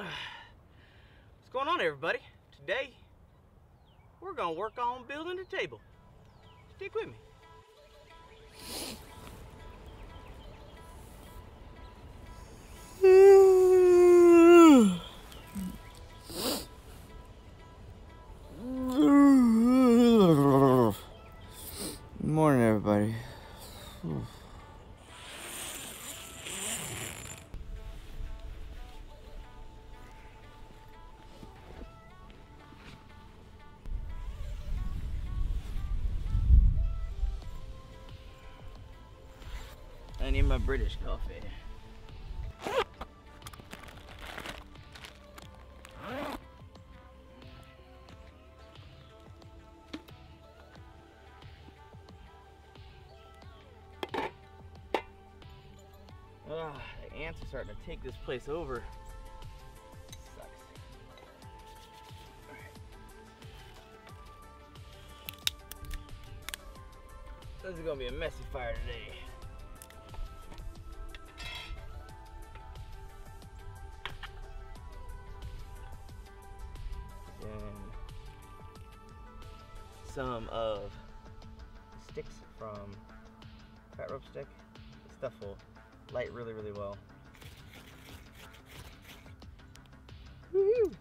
What's going on, everybody? Today, we're gonna work on building a table. Stick with me. Good morning, everybody. I need my British coffee. The ants are starting to take this place over. Sucks. Alright. This is gonna be a messy fire today. And some of the sticks from fat rope stick. This stuff will light really, really well. Woohoo!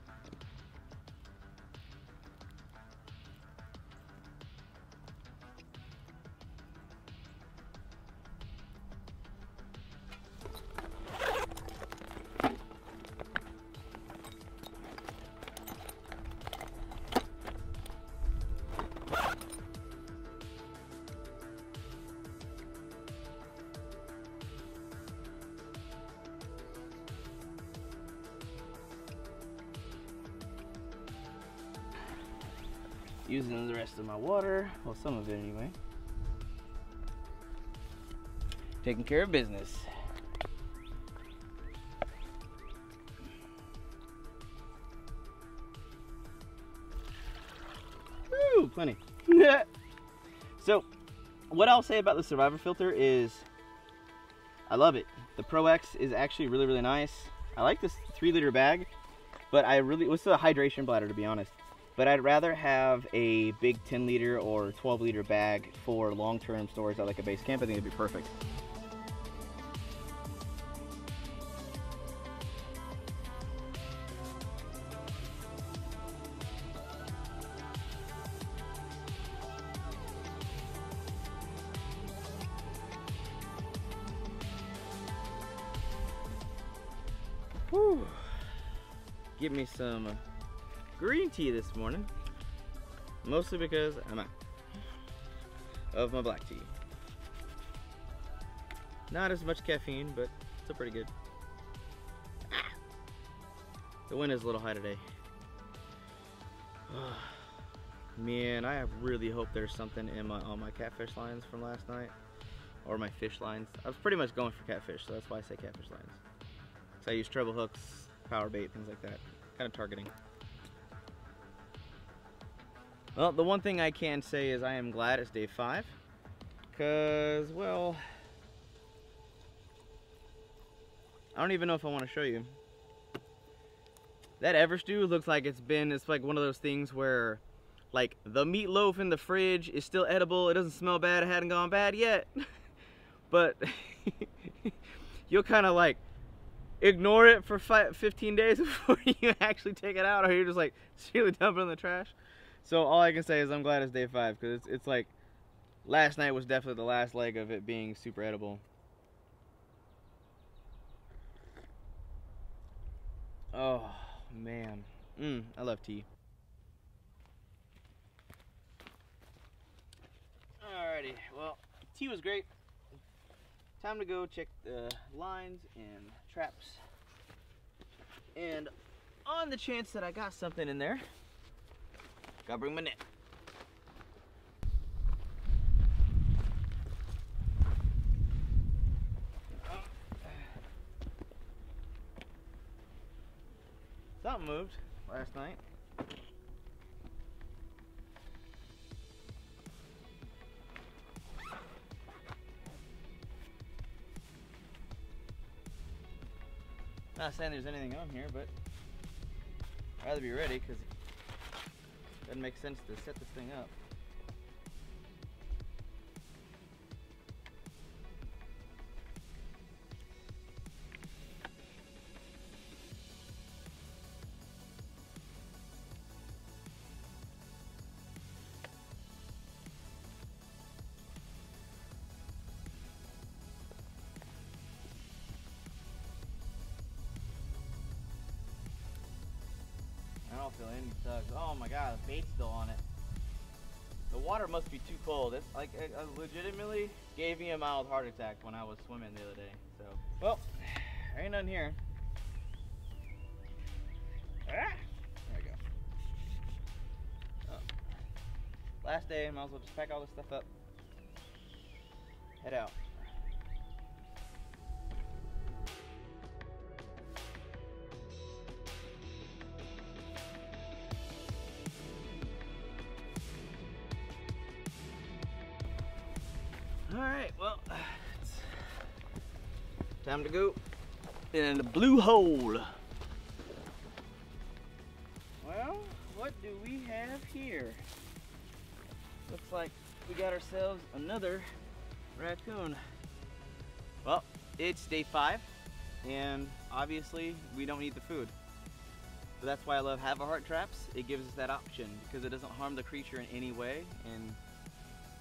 Using the rest of my water, well, some of it anyway. Taking care of business. Woo, plenty. So, what I'll say about the Survivor filter is, I love it. The Pro X is actually really, really nice. I like this 3-liter bag, but it's a hydration bladder, to be honest. But I'd rather have a big 10-liter or 12-liter bag for long-term storage at like a base camp. I think it'd be perfect. Whew. Give me some green tea this morning, mostly because I'm out of my black tea. Not as much caffeine, but still pretty good. The wind is a little high today. Man, I really hope there's something in on my catfish lines from last night, or my fish lines. I was pretty much going for catfish, so that's why I say catfish lines. So I use treble hooks, power bait, things like that, kind of targeting. Well, the one thing I can say is I am glad it's day 5, because, well, I don't even know if I want to show you. That Everstew looks like it's like one of those things where, like, the meatloaf in the fridge is still edible, it doesn't smell bad, it hadn't gone bad yet, but you'll kind of like ignore it for 15 days before you actually take it out, or you're just like seriously dumping it in the trash. So all I can say is I'm glad it's day 5, because it's like last night was definitely the last leg of it being super edible. Oh man, I love tea. Alrighty, well, tea was great. Time to go check the lines and traps. And on the chance that I got something in there, gotta bring my net. Something moved last night. Not saying there's anything on here, but I'd rather be ready because it doesn't make sense to set this thing up. I don't feel any tugs. Oh my god, the bait's still on it. The water must be too cold. It's like, it legitimately gave me a mild heart attack when I was swimming the other day. So, well, there ain't nothing here. Ah, there we go. Oh. Last day, might as well just pack all this stuff up. Head out. Alright, well, it's time to go in the blue hole. Well, what do we have here? Looks like we got ourselves another raccoon. Well, it's day 5, and obviously we don't need the food. But that's why I love Have-A-Heart traps. It gives us that option because it doesn't harm the creature in any way, and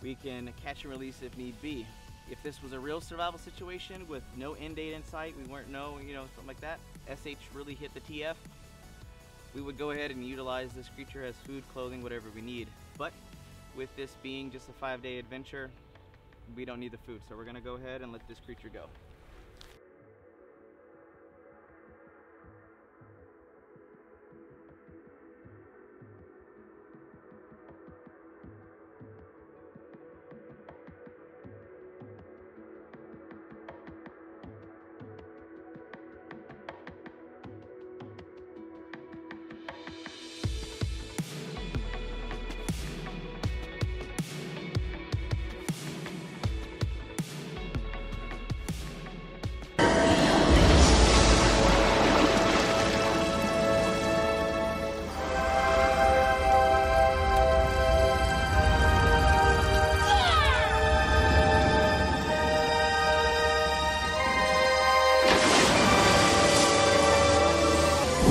we can catch and release if need be. If this was a real survival situation with no end date in sight, we weren't something like that, SH really hit the TF, we would go ahead and utilize this creature as food, clothing, whatever we need. But with this being just a 5-day adventure, we don't need the food, so we're gonna go ahead and let this creature go.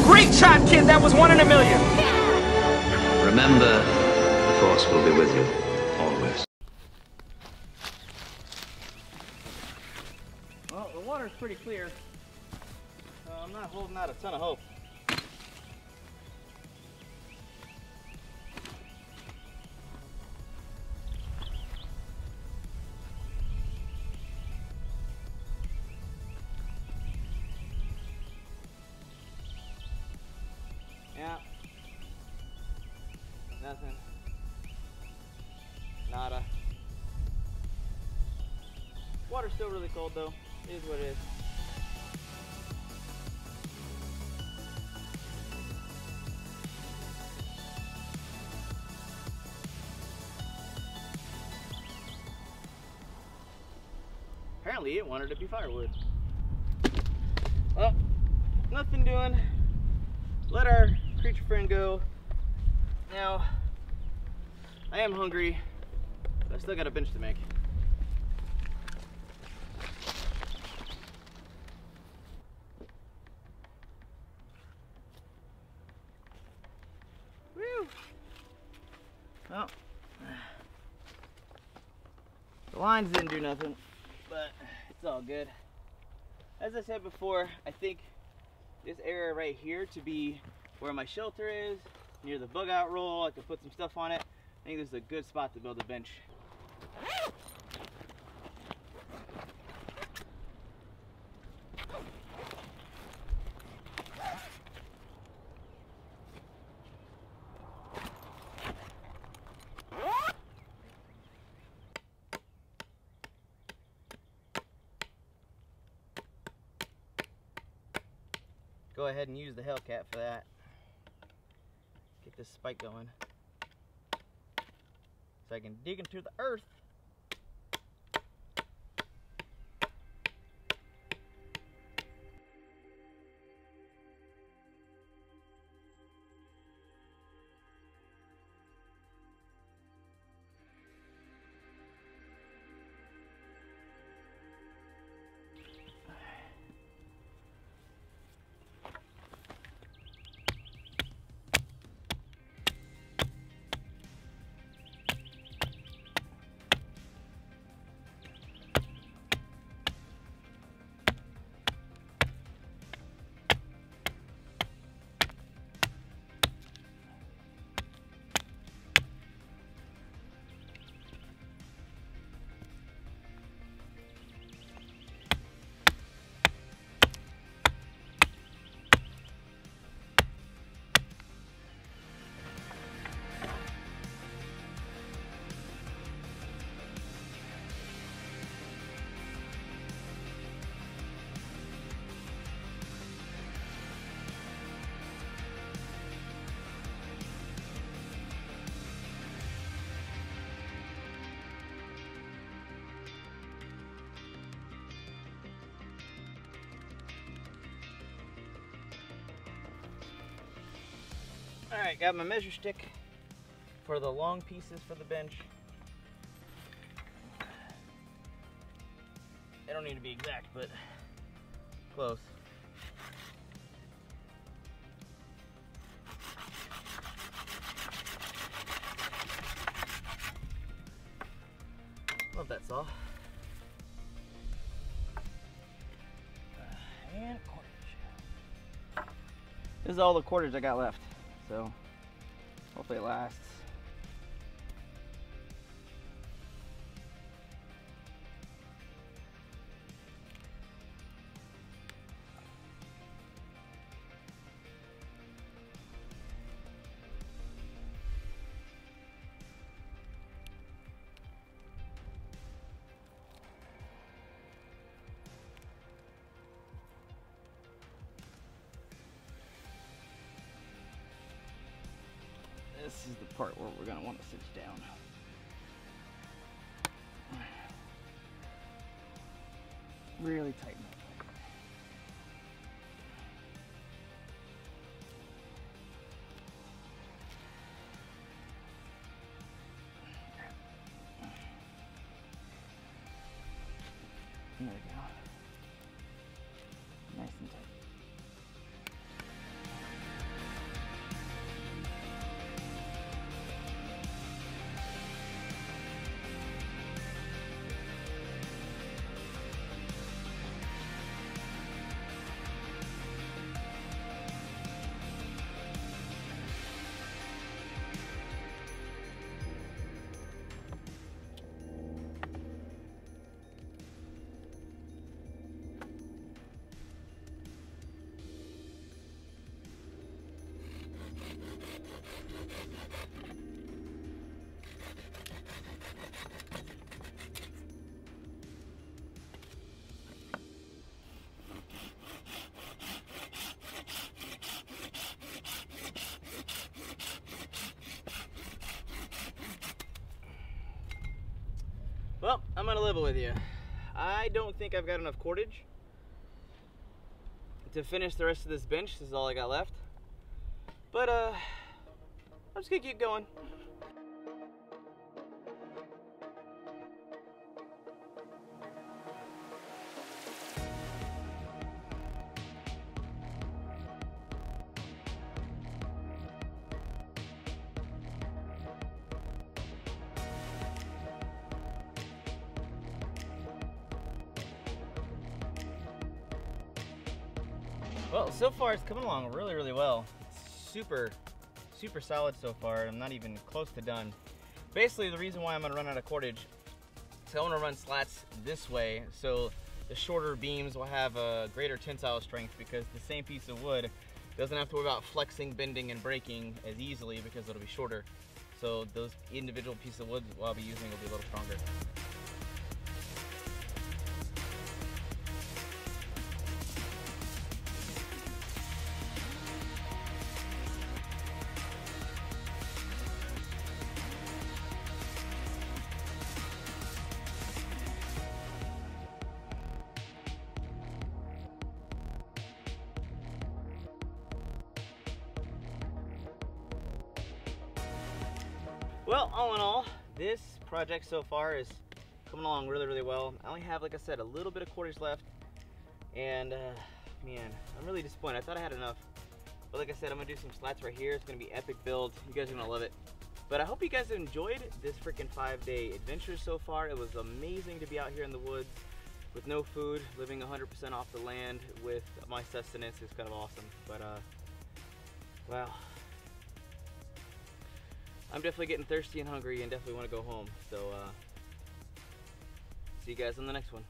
Great shot, kid! That was 1 in a million! Remember, the Force will be with you, always. Well, the water's pretty clear, so I'm not holding out a ton of hope. Yeah. Nothing. Nada. Water's still really cold though. It is what it is. Apparently it wanted to be firewood. Well, nothing doing. Let our creature friend go. Now, I am hungry, but I still got a bench to make. Woo! Well, the lines didn't do nothing, but it's all good. As I said before, I think this area right here to be where my shelter is, near the bug out roll. I could put some stuff on it. I think this is a good spot to build a bench. Go ahead and use the Hellcat for that. Get this spike going so I can dig into the earth. All right, got my measure stick for the long pieces for the bench. They don't need to be exact, but close. Love that saw. And cordage. This is all the cordage I got left, so hopefully it lasts. This is the part where we're going to want to cinch down. Really tighten it. There we go. Nice and tight. Well, I'm gonna level with you. I don't think I've got enough cordage to finish the rest of this bench. This is all I got left. But I'm just gonna keep going. Well, so far it's coming along really, really well. It's super solid so far. I'm not even close to done. Basically, the reason why I'm gonna run out of cordage is I wanna run slats this way, so the shorter beams will have a greater tensile strength, because the same piece of wood doesn't have to worry about flexing, bending, and breaking as easily because it'll be shorter. So those individual pieces of wood I'll be using will be a little stronger. Well, all in all, this project so far is coming along really, really well. I only have, like I said, a little bit of cordage left, and man, I'm really disappointed. I thought I had enough, but like I said, I'm gonna do some slats right here. It's gonna be epic build. You guys are gonna love it. But I hope you guys enjoyed this freaking 5-day adventure so far. It was amazing to be out here in the woods with no food, living 100% off the land with my sustenance. Is kind of awesome. But wow. I'm definitely getting thirsty and hungry and definitely want to go home. So see you guys on the next one.